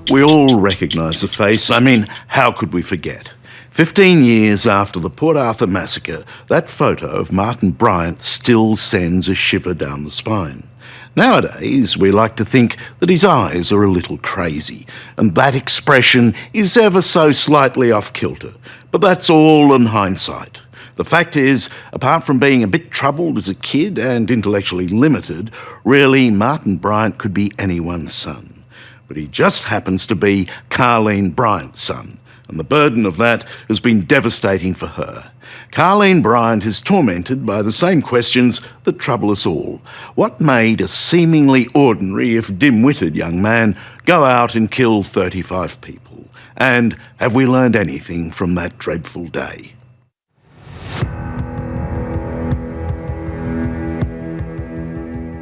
We all recognise the face. I mean, how could we forget? 15 years after the Port Arthur massacre, that photo of Martin Bryant still sends a shiver down the spine. Nowadays, we like to think that his eyes are a little crazy, and that expression is ever so slightly off-kilter. But that's all in hindsight. The fact is, apart from being a bit troubled as a kid and intellectually limited, really, Martin Bryant could be anyone's son. But he just happens to be Carleen Bryant's son, and the burden of that has been devastating for her. Carleen Bryant is tormented by the same questions that trouble us all. What made a seemingly ordinary, if dim-witted young man go out and kill 35 people? And have we learned anything from that dreadful day?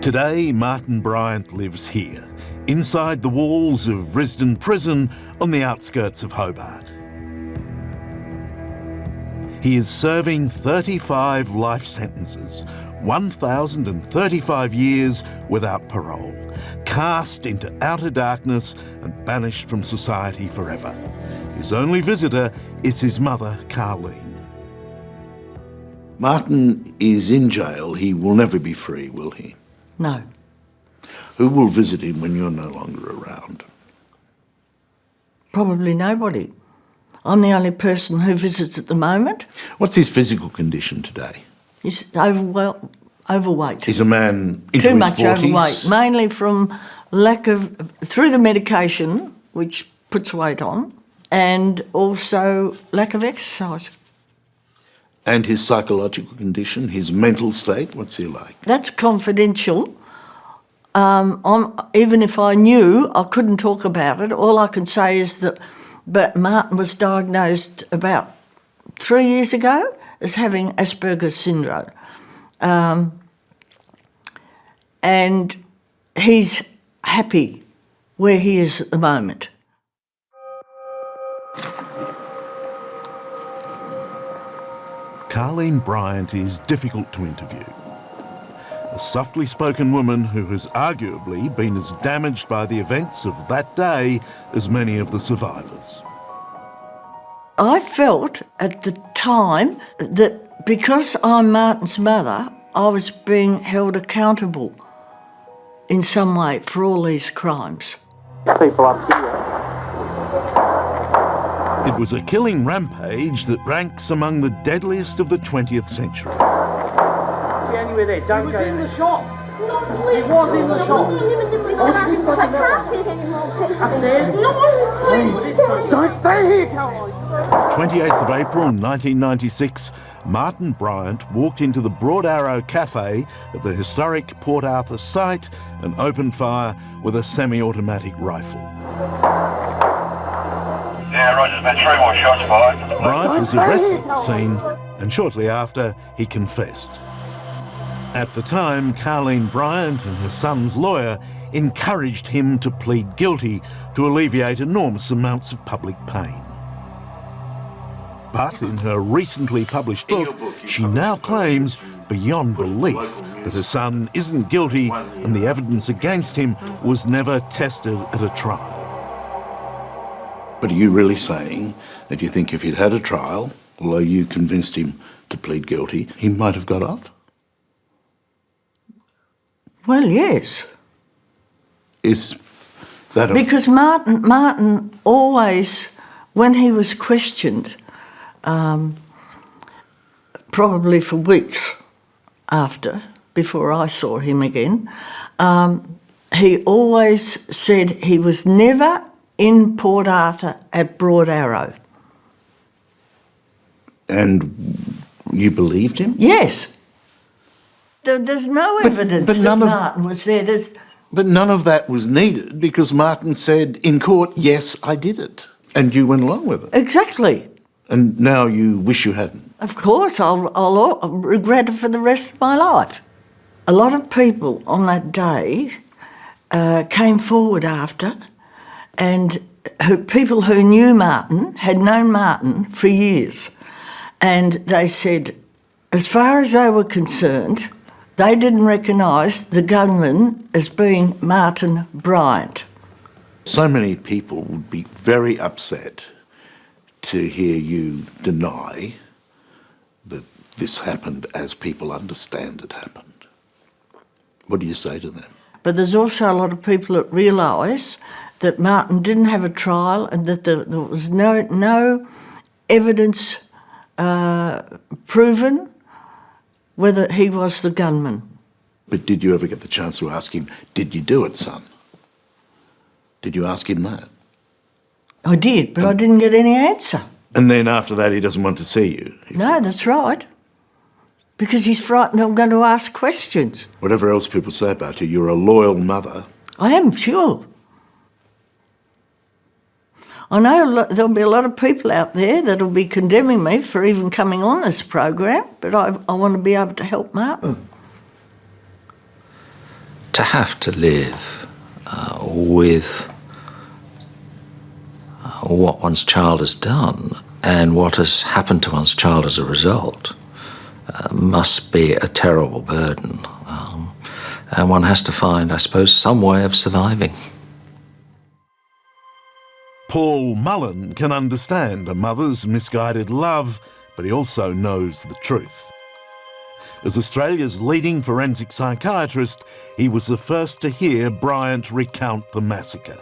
Today, Martin Bryant lives here, inside the walls of Risdon Prison on the outskirts of Hobart. He is serving 35 life sentences, 1,035 years without parole, cast into outer darkness and banished from society forever. His only visitor is his mother, Carleen. Martin is in jail. He will never be free, will he? No. Who will visit him when you're no longer around? Probably nobody. I'm the only person who visits at the moment. What's his physical condition today? He's overweight. He's a man into Too his much 40s? overweight, mainly from through the medication, which puts weight on, and also lack of exercise. And his psychological condition, his mental state, what's he like? That's confidential. Even if I knew, I couldn't talk about it. All I can say is that Martin was diagnosed about 3 years ago as having Asperger's syndrome. And he's happy where he is at the moment. Carleen Bryant is difficult to interview. A softly spoken woman who has arguably been as damaged by the events of that day as many of the survivors. I felt at the time that because I'm Martin's mother, I was being held accountable in some way for all these crimes. People up here. It was a killing rampage that ranks among the deadliest of the 20th century. Get anywhere there, don't go in the shop. He was in the shop. Upstairs? Don't stay here, Caroline. 28th of April 1996, Martin Bryant walked into the Broad Arrow Cafe at the historic Port Arthur site and opened fire with a semi-automatic rifle. Yeah, Roger, there's been 3 more shots fired. Bryant was arrested at the scene, and shortly after, he confessed. At the time, Carleen Bryant and her son's lawyer encouraged him to plead guilty to alleviate enormous amounts of public pain. But in her recently published book, she now claims, beyond belief, that her son isn't guilty and the evidence against him was never tested at a trial. But are you really saying that you think if he'd had a trial, although you convinced him to plead guilty, he might have got off? Well, yes. Is that because Martin always, when he was questioned, probably for weeks before I saw him again, he always said he was never in Port Arthur at Broad Arrow. And you believed him? Yes. There's no evidence that Martin was there. But none of that was needed because Martin said in court, yes, I did it. And you went along with it. Exactly. And now you wish you hadn't. Of course, I'll regret it for the rest of my life. A lot of people on that day came forward after, and people who knew Martin had known Martin for years. And they said, as far as they were concerned, they didn't recognise the gunman as being Martin Bryant. So many people would be very upset to hear you deny that this happened as people understand it happened. What do you say to them? But there's also a lot of people that realise that Martin didn't have a trial and that there was no evidence proven whether he was the gunman. But did you ever get the chance to ask him, did you do it, son? Did you ask him that? I did, but I didn't get any answer. And then after that he doesn't want to see you? No, that's right. Because he's frightened I'm going to ask questions. Whatever else people say about you, you're a loyal mother. I am, sure. I know there'll be a lot of people out there that'll be condemning me for even coming on this program, but I want to be able to help Martin. To have to live with what one's child has done and what has happened to one's child as a result must be a terrible burden. And one has to find, I suppose, some way of surviving. Paul Mullen can understand a mother's misguided love, but he also knows the truth. As Australia's leading forensic psychiatrist, he was the first to hear Bryant recount the massacre.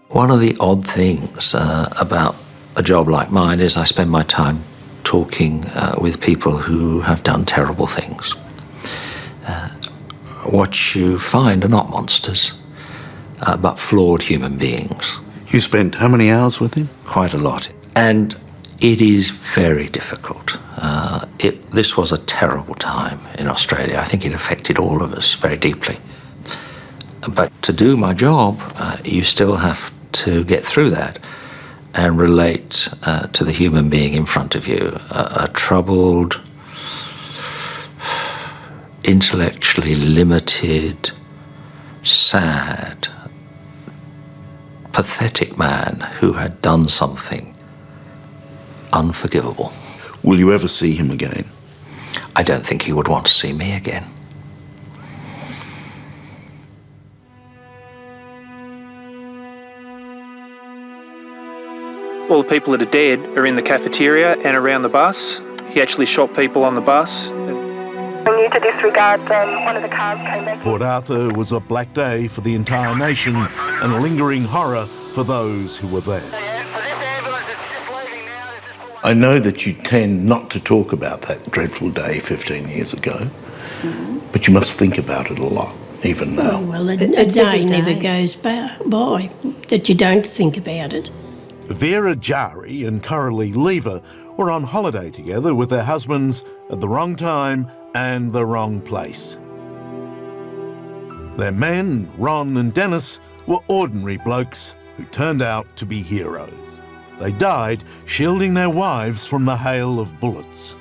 One of the odd things about a job like mine is I spend my time talking with people who have done terrible things. What you find are not monsters, but flawed human beings. You spent how many hours with him? Quite a lot. And it is very difficult. This was a terrible time in Australia. I think it affected all of us very deeply. But to do my job, you still have to get through that and relate to the human being in front of you. A troubled, intellectually limited, sad, pathetic man who had done something unforgivable. Will you ever see him again? I don't think he would want to see me again. All the people that are dead are in the cafeteria and around the bus. He actually shot people on the bus. We need to disregard one of the cars came back. Port Arthur was a black day for the entire nation and a lingering horror for those who were there. I know that you tend not to talk about that dreadful day 15 years ago, but you must think about it a lot, even now. Oh, well, a day never goes by that you don't think about it. Vera Jari and Coralie Lever were on holiday together with their husbands at the wrong time and the wrong place. Their men, Ron and Dennis, were ordinary blokes who turned out to be heroes. They died shielding their wives from the hail of bullets.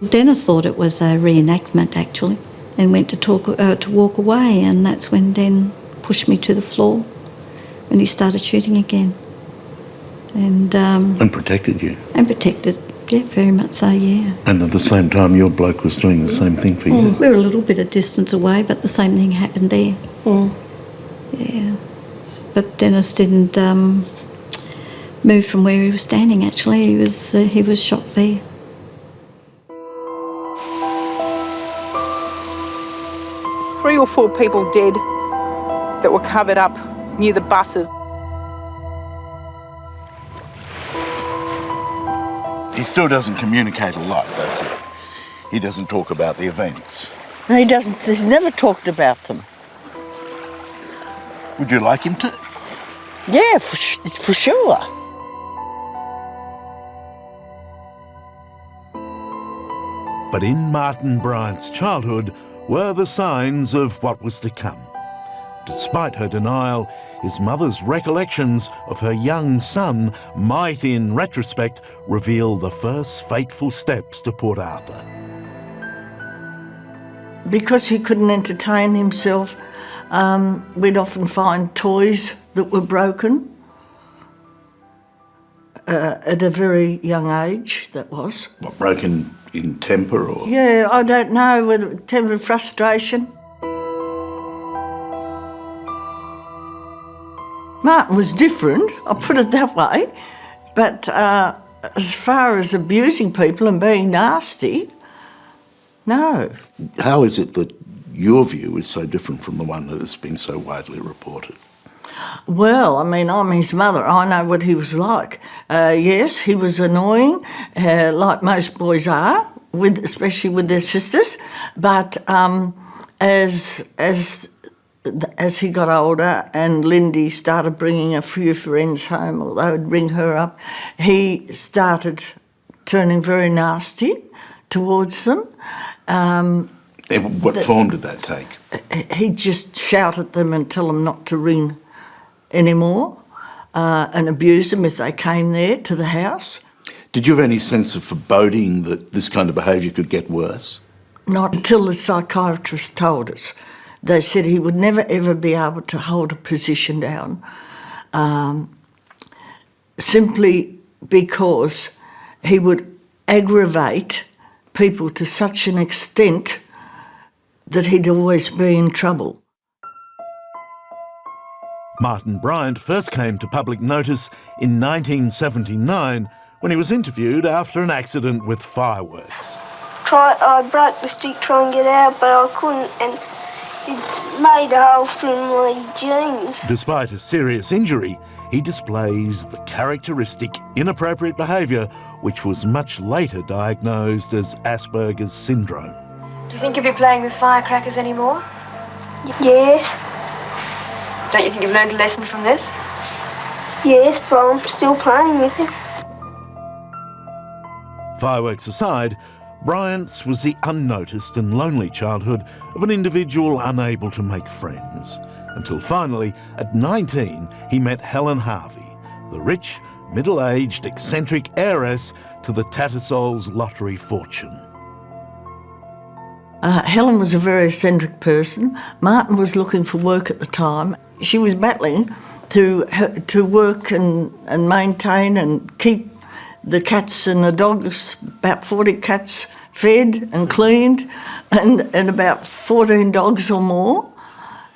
Dennis thought it was a reenactment, actually, and went to walk away, and that's when Den pushed me to the floor and he started shooting again. And protected you? And protected, yeah, very much so, yeah. And at the same time, your bloke was doing the same thing for you? We were a little bit of distance away, but the same thing happened there. Yeah. But Dennis didn't move from where he was standing, actually. He was shot there. Three or four people dead that were covered up near the buses. He still doesn't communicate a lot, does he? He doesn't talk about the events. No, he doesn't. He's never talked about them. Would you like him to? Yeah, for sure. But in Martin Bryant's childhood were the signs of what was to come. Despite her denial, his mother's recollections of her young son might, in retrospect, reveal the first fateful steps to Port Arthur. Because he couldn't entertain himself, we'd often find toys that were broken at a very young age, that was. What, broken in temper or...? Yeah, I don't know, whether temper, frustration. Martin was different, I'll put it that way, but as far as abusing people and being nasty, no. How is it that your view is so different from the one that has been so widely reported? Well, I mean, I'm his mother. I know what he was like. Yes, he was annoying, like most boys are, especially with their sisters. But as he got older and Lindy started bringing a few friends home, or they would bring her up, he started turning very nasty towards them. What form did that take? He'd just shout at them and tell them not to ring anymore, and abuse them if they came there to the house. Did you have any sense of foreboding that this kind of behaviour could get worse? Not until the psychiatrist told us. They said he would never ever be able to hold a position down, simply because he would aggravate people to such an extent that he'd always be in trouble. Martin Bryant first came to public notice in 1979 when he was interviewed after an accident with fireworks. I broke the stick trying to get out, but I couldn't, and it made a hole through my jeans. Despite a serious injury, he displays the characteristic inappropriate behaviour which was much later diagnosed as Asperger's syndrome. Do you think you'll be playing with firecrackers anymore? Yes. Don't you think you've learned a lesson from this? Yes, but I'm still playing with it. Fireworks aside, Bryant's was the unnoticed and lonely childhood of an individual unable to make friends. Until finally, at 19, he met Helen Harvey, the rich, middle-aged, eccentric heiress to the Tattersall's lottery fortune. Helen was a very eccentric person. Martin was looking for work at the time. She was battling to work and maintain and keep the cats and the dogs, about 40 cats, fed and cleaned, and about 14 dogs or more.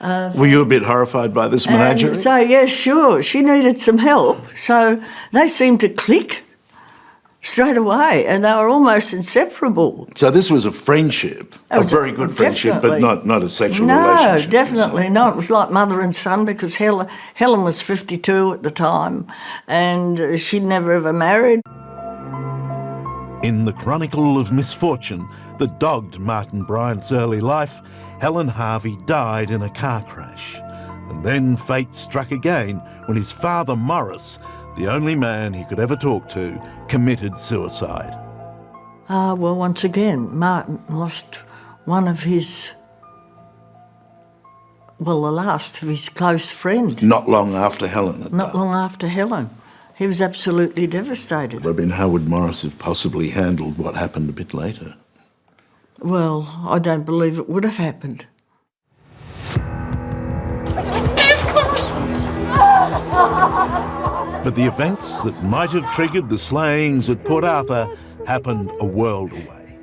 Were you a bit horrified by this menagerie? So, yes, sure. She needed some help. So they seemed to click straight away, and they were almost inseparable. So this was a friendship, a very good friendship, but not a sexual relationship. No, definitely not. It was like mother and son, because Helen was 52 at the time, and she'd never ever married. In the chronicle of misfortune that dogged Martin Bryant's early life, Helen Harvey died in a car crash. And then fate struck again when his father, Morris, the only man he could ever talk to, committed suicide. Well, once again, Martin lost one of his, the last of his close friend. Not long after Helen had Not died. long after Helen. He was absolutely devastated. I mean, how would Morris have possibly handled what happened a bit later? Well, I don't believe it would have happened. But the events that might have triggered the slayings at Port Arthur happened a world away.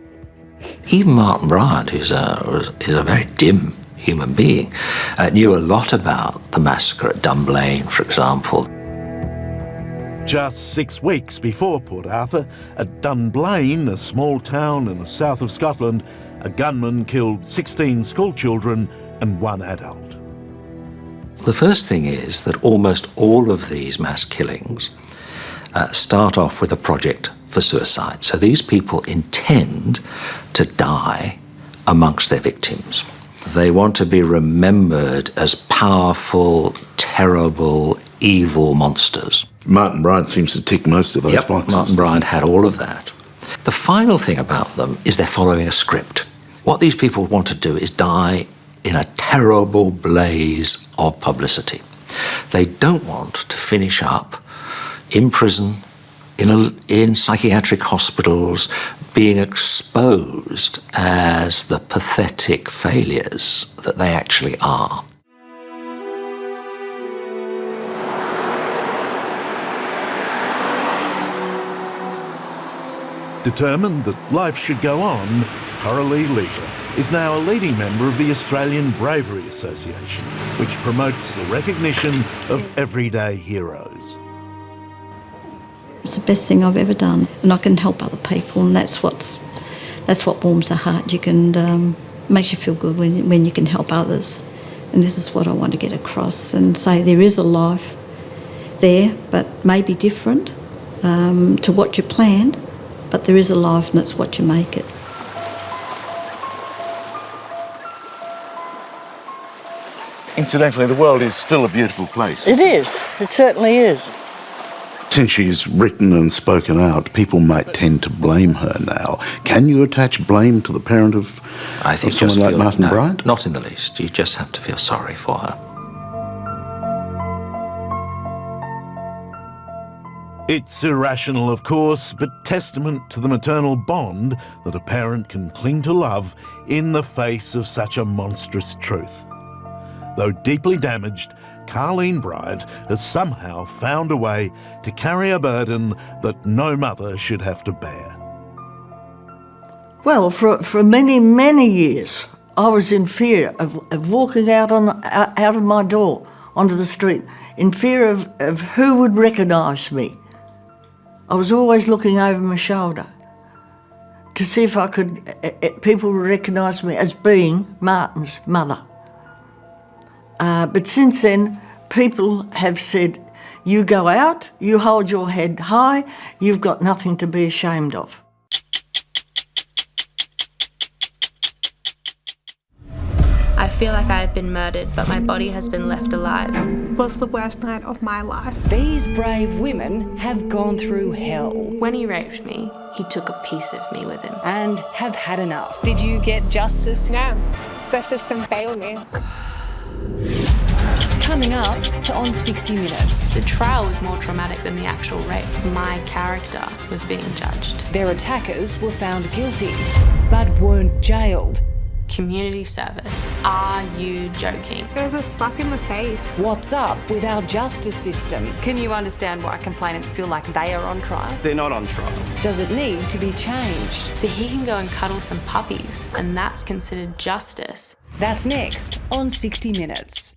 Even Martin Bryant, who's a very dim human being, knew a lot about the massacre at Dunblane, for example. Just 6 weeks before Port Arthur, at Dunblane, a small town in the south of Scotland, a gunman killed 16 schoolchildren and 1 adult. The first thing is that almost all of these mass killings start off with a project for suicide. So these people intend to die amongst their victims. They want to be remembered as powerful, terrible, evil monsters. Martin Bryant seems to tick most of those boxes. Martin Bryant had all of that. The final thing about them is they're following a script. What these people want to do is die in a terrible blaze of publicity. They don't want to finish up in prison, in psychiatric hospitals, being exposed as the pathetic failures that they actually are. Determined that life should go on, Coralie Lever is now a leading member of the Australian Bravery Association, which promotes the recognition of everyday heroes. It's the best thing I've ever done, and I can help other people, and that's what warms the heart. You can makes you feel good when you can help others, and this is what I want to get across and say there is a life there, but maybe different to what you planned, but there is a life, and it's what you make it. Incidentally, the world is still a beautiful place. It is. It certainly is. Since she's written and spoken out, people might tend to blame her now. Can you attach blame to the parent of someone like Martin Bryant? Not in the least. You just have to feel sorry for her. It's irrational, of course, but testament to the maternal bond that a parent can cling to love in the face of such a monstrous truth. Though deeply damaged, Carleen Bryant has somehow found a way to carry a burden that no mother should have to bear. Well, for many, many years, I was in fear of walking out of my door onto the street, in fear of who would recognise me. I was always looking over my shoulder to see if people would recognise me as being Martin's mother. But since then, people have said, you go out, you hold your head high, you've got nothing to be ashamed of. I feel like I have been murdered, but my body has been left alive. It was the worst night of my life. These brave women have gone through hell. When he raped me, he took a piece of me with him. And have had enough. Did you get justice? No, the system failed me. Coming up on 60 Minutes. The trial was more traumatic than the actual rape. My character was being judged. Their attackers were found guilty, but weren't jailed. Community service. Are you joking? It was a slap in the face. What's up with our justice system? Can you understand why complainants feel like they are on trial? They're not on trial. Does it need to be changed? So he can go and cuddle some puppies, and that's considered justice. That's next on 60 Minutes.